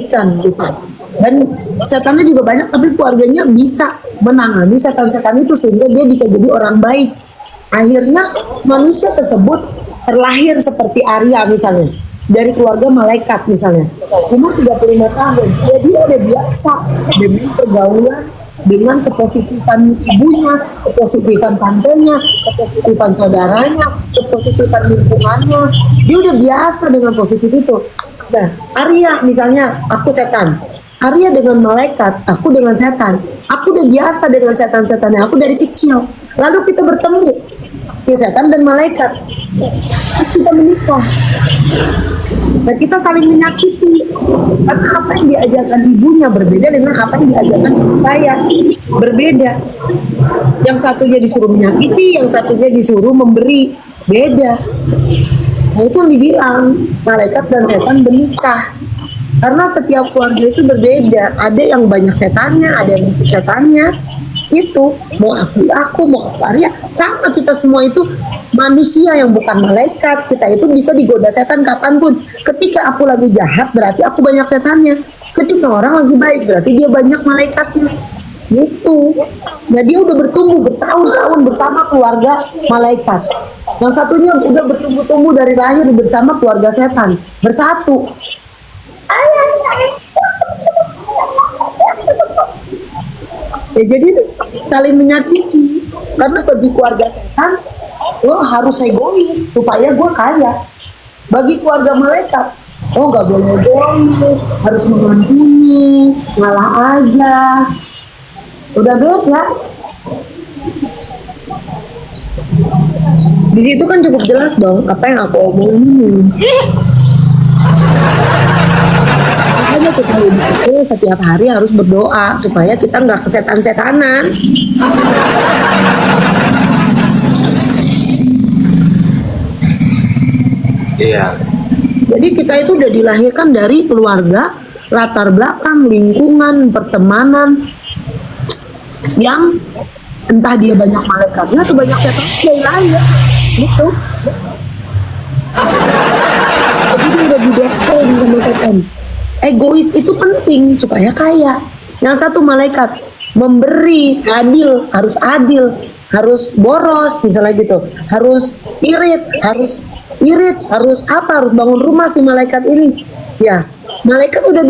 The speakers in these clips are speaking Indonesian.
ikan gitu. Dan setannya juga banyak, tapi keluarganya bisa menangani setan-setan itu sehingga dia bisa jadi orang baik. Akhirnya manusia tersebut terlahir seperti Arya misalnya, dari keluarga malaikat misalnya, umur 35 tahun, ya dia udah biasa dengan pergaulan, dengan kepositifan ibunya, kepositifan tantenya, kepositifan saudaranya, kepositifan lingkungannya, dia udah biasa dengan positif itu. Nah, Arya misalnya, aku setan, Arya dengan malaikat, aku dengan setan, aku udah biasa dengan setan-setannya, aku dari kecil, lalu kita bertemu, si setan dan malaikat, kita menikah. Dan kita saling menyakiti karena apa yang diajarkan ibunya berbeda dengan apa yang diajarkan ibu saya, berbeda. Yang satunya disuruh menyakiti, yang satunya disuruh memberi, beda. Nah itu yang dibilang malaikat dan setan menikah, karena setiap keluarga itu berbeda. Ada yang banyak setannya, ada yang sedikit setannya. Itu mau aku mau Arya, sama kita semua itu manusia yang bukan malaikat. Kita itu bisa digoda setan kapanpun. Ketika aku lagi jahat berarti aku banyak setannya, ketika orang lagi baik berarti dia banyak malaikatnya gitu. Nah dia udah bertumbuh bertahun-tahun bersama keluarga malaikat, yang satunya udah bertumbuh-tumbuh dari lahir bersama keluarga setan, bersatu. Ya, jadi saling menyakiti, karena bagi keluarga setan lo harus egois supaya gue kaya. Bagi keluarga malaikat, oh nggak boleh egois, harus mengampuni, ngalah aja. Udah beda. Di situ kan cukup jelas dong apa yang aku omongin. Makanya kita itu setiap hari harus berdoa supaya kita nggak kesetan-setanan. Iya. Jadi kita itu udah dilahirkan dari keluarga, latar belakang, lingkungan, pertemanan yang entah dia banyak malaikatnya atau banyak setan dari lahir gitu. Jadi dia udah didesain sama setan. Egois itu penting supaya kaya. Yang satu malaikat memberi, adil, harus boros misalnya gitu, harus irit, harus bangun rumah si malaikat ini. Ya, malaikat udah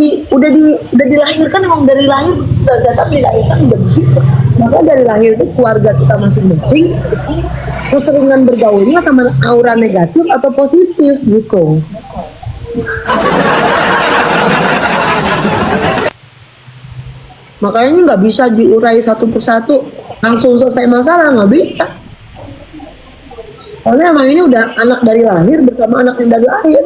dilahirkan emang dari lahir sudah, tapi dilahirkan udah begitu. Maka dari lahir itu keluarga kita masing-masing keseringan bergaulnya sama aura negatif atau positif gitu. Makanya nggak bisa diurai satu persatu langsung selesai masalah, nggak bisa. Karena emang ini udah anak dari lahir bersama anak yang dari lahir.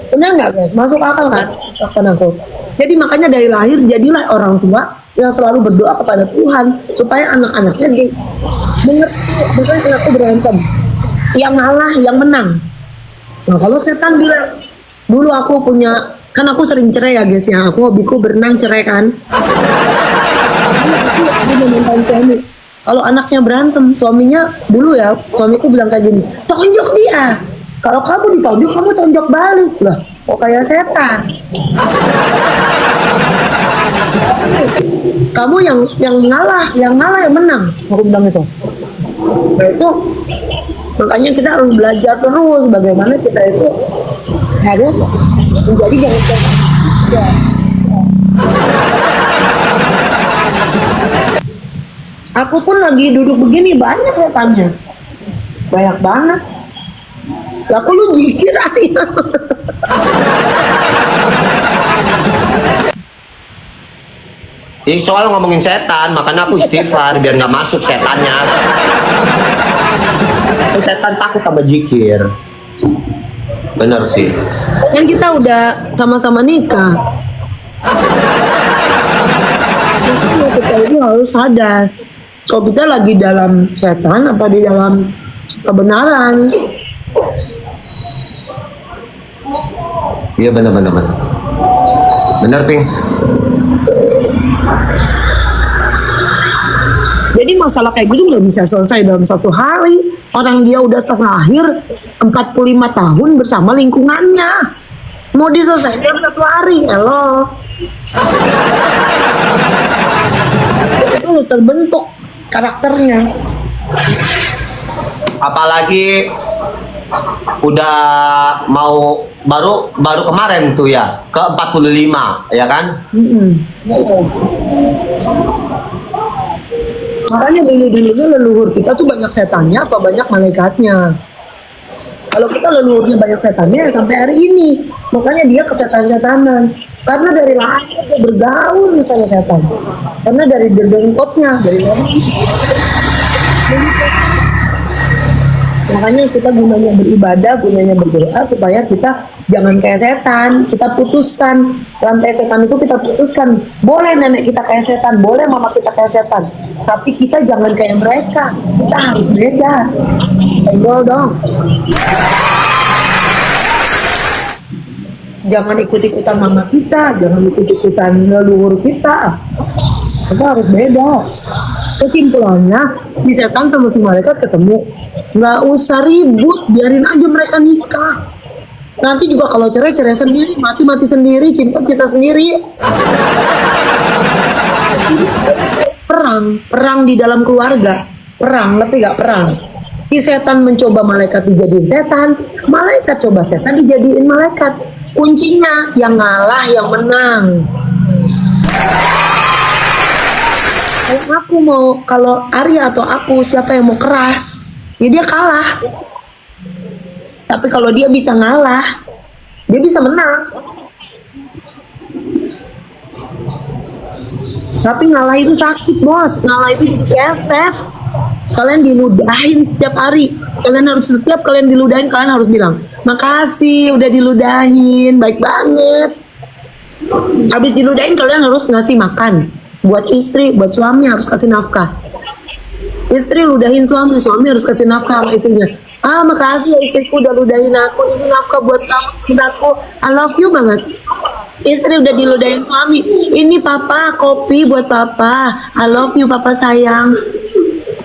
Benar nggak guys? Masuk akal kan? Katakan aku. Jadi makanya dari lahir jadilah orang tua yang selalu berdoa kepada Tuhan supaya anak-anaknya mengerti. Misalnya anakku berantem, yang ngalah yang menang. Nah kalau setan bilang, dulu aku punya, kan aku sering cerai ya guys ya, aku hobiku berenang cerai kan. Aku nonton suami, kalau anaknya berantem, suaminya dulu ya, suamiku bilang kayak gini, tonjok dia, kalau kamu ditonjok kamu tonjok balik lah, kok kayak setan. Kamu yang ngalah yang menang, aku bilang itu. Nah itu makanya kita harus belajar terus bagaimana kita itu harus menjadi jangan setan. Ya. Aku pun lagi duduk begini banyak setannya, banyak banget. Lah aku lu jikir aja. Ini soal ngomongin setan, makanya aku istighfar biar nggak masuk setannya. Setan takut sama jikir. Bener sih. Kan kita udah sama-sama nikah. Jadi kita itu harus sadar kalau kita lagi dalam setan apa di dalam kebenaran. Iya bener. Bener Ping. Jadi masalah kayak gitu nggak bisa selesai dalam satu hari. Orang dia udah terlahir 45 tahun bersama lingkungannya. Mau diselesaikan 1 hari, halo. Itu lu terbentuk karakternya. Apalagi udah mau baru kemarin tuh ya ke 45 ya kan. Makanya dulu-dulunya leluhur kita tuh banyak setannya apa banyak malaikatnya. Kalau kita leluhurnya banyak setannya ya sampai hari ini. Makanya dia kesetan-setanan. Karena dari lahir dia bergaul sama setan. Karena dari bengkotnya, dari mana. Makanya kita gunanya beribadah, gunanya berdoa supaya kita jangan kayak setan. Kita putuskan rantai setan itu, kita putuskan. Boleh nenek kita kayak setan, boleh mama kita kayak setan, tapi kita jangan kayak mereka. Kita harus beda. Tenggol dong. Jangan ikut-ikutan mama kita, jangan ikut-ikutan leluhur kita. Kita harus beda. Kesimpulannya, si setan sama si malaikat ketemu. Nggak usah ribut, biarin aja mereka nikah. Nanti juga kalau cerai sendiri, mati sendiri, cinta sendiri. Perang di dalam keluarga. Perang, ngerti gak perang? Si setan mencoba malaikat dijadiin setan, malaikat coba setan dijadiin malaikat. Kuncinya, yang ngalah, yang menang. Kalau Arya atau aku, siapa yang mau keras, ya dia kalah. Tapi kalau dia bisa ngalah, dia bisa menang. Tapi ngalah itu sakit, bos. Ngalah itu keset. Kalian diludahin setiap hari. Setiap kalian diludahin, kalian harus bilang, makasih udah diludahin, baik banget. Habis diludahin, kalian harus ngasih makan. Buat istri, buat suami harus kasih nafkah. Istri ludahin suami, suami harus kasih nafkah sama istrinya. Makasih ya istriku udah ludahin aku, ini nafkah buat aku, I love you banget. Istri udah diludahin suami, ini papa kopi buat papa, I love you papa sayang.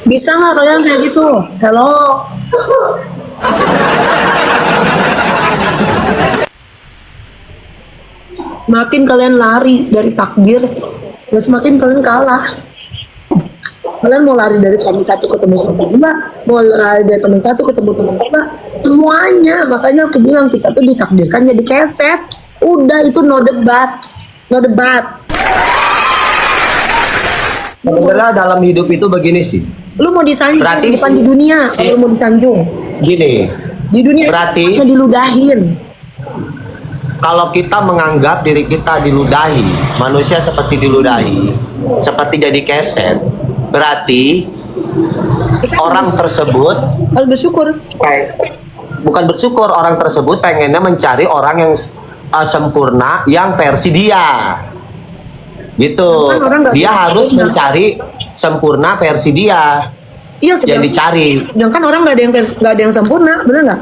Bisa nggak kalian kayak gitu? Hello. Makin kalian lari dari takdir, ya semakin kalian kalah. Kalian mau lari dari suami satu ketemu suami dua, mau lari dari teman satu ketemu teman dua, semuanya. Makanya aku bilang kita tuh ditakdirkan jadi keset. Udah, itu no debat, no debat. Sebenarnya dalam hidup itu begini sih. Lu mau disanjung Berarti di depan di dunia, kalau lu mau disanjung Gini, di dunia berarti hanya diludahin. kalau kita menganggap diri kita diludahi, manusia seperti diludahi, seperti jadi keset, berarti orang tersebut Harus bersyukur. bukan bersyukur, orang tersebut pengennya mencari orang yang sempurna, yang versi dia. Gitu. Dia harus mencari sempurna versi dia. Iya, Yang dicari. Sedangkan orang nggak ada yang sempurna, bener nggak?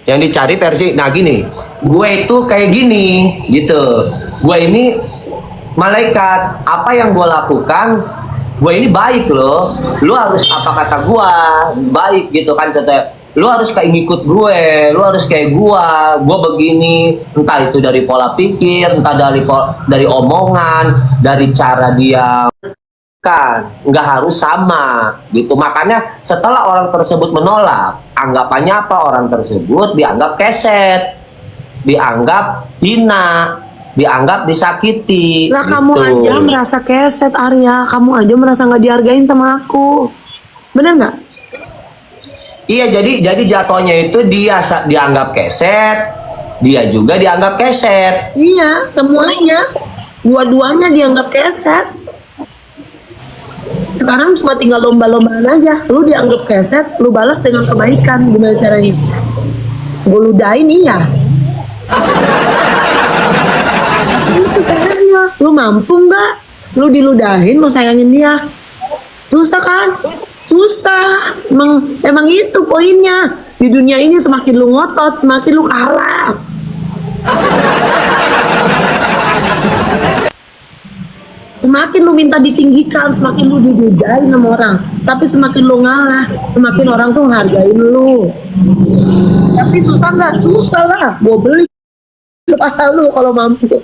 Yang dicari versi, nah gini, gue itu kayak gini, gitu. Gue ini malaikat, apa yang gue lakukan, gue ini baik loh. Lu harus apa kata gue, baik gitu kan, kata lu harus kayak ngikut gue, lu harus kayak gue begini, entah itu dari pola pikir, entah dari omongan, dari cara dia kan, nggak harus sama gitu. Makanya setelah orang tersebut menolak, anggapannya apa? Orang tersebut dianggap keset, dianggap hina, dianggap disakiti. Lah kamu gitu. aja merasa keset, Arya. Kamu aja merasa nggak dihargain sama aku. Bener nggak? Iya, jadi jatuhnya itu dia dianggap keset, dia juga dianggap keset. Iya, semuanya. Dua-duanya dianggap keset. Sekarang cuma tinggal lomba-lombaan aja. Lu dianggap keset, lu balas dengan kebaikan. Gimana caranya? Gue ludahin, iya. Itu caranya. Lu mampu nggak? Lu diludahin, lu sayangin dia. Susah kan? Susah. Emang itu poinnya. Di dunia ini semakin lu ngotot, semakin lu kalah. Semakin lu minta ditinggikan, semakin lu didudain sama orang. Tapi semakin lu ngalah, semakin orang tuh hargain lu. Tapi susah nggak? Susah lah. Gue beli kepala lu kalau mampu.